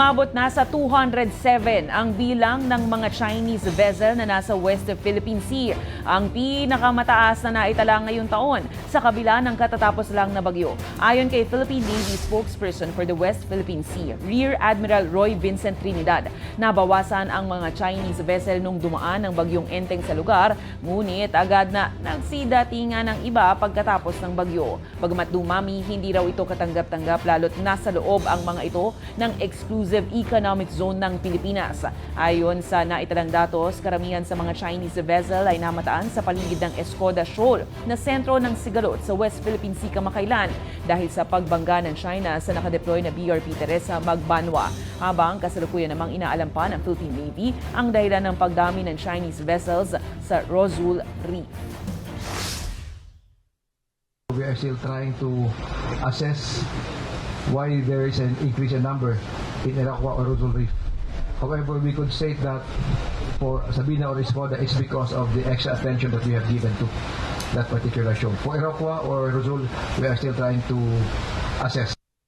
Umabot na sa 207 ang bilang ng mga Chinese vessel na nasa West Philippine Sea. Ang pinakamataas na naitala ngayong taon sa kabila ng katatapos lang na bagyo. Ayon kay Philippine Navy spokesperson for the West Philippine Sea, Rear Admiral Roy Vincent Trinidad, nabawasan ang mga Chinese vessel nung dumaan ng bagyong Enteng sa lugar, ngunit agad na nagsidatingan ng iba pagkatapos ng bagyo. Bagamat dumami, hindi raw ito katanggap-tanggap lalo't nasa loob ang mga ito ng Exclusive Economic Zone ng Pilipinas. Ayon sa naitalang datos, karamihan sa mga Chinese vessel ay namataan sa paligid ng Escoda Shoal na sentro ng Sigalot sa West Philippine Sea kamakailan dahil sa pagbangga ng China sa nakadeploy na BRP Teresa Magbanwa. Habang kasalukuyan namang inaalam pa ng Philippine Navy ang dahilan ng pagdami ng Chinese vessels sa Rosul Reef. We are still trying to assess why there is an increase in number in Iraqwa or Rosul Reef. However, we could state that for Sabina or Escoda, it's because of the extra attention that we have given to that particular show. For Iraqwa or Rosul, we are still trying to assess.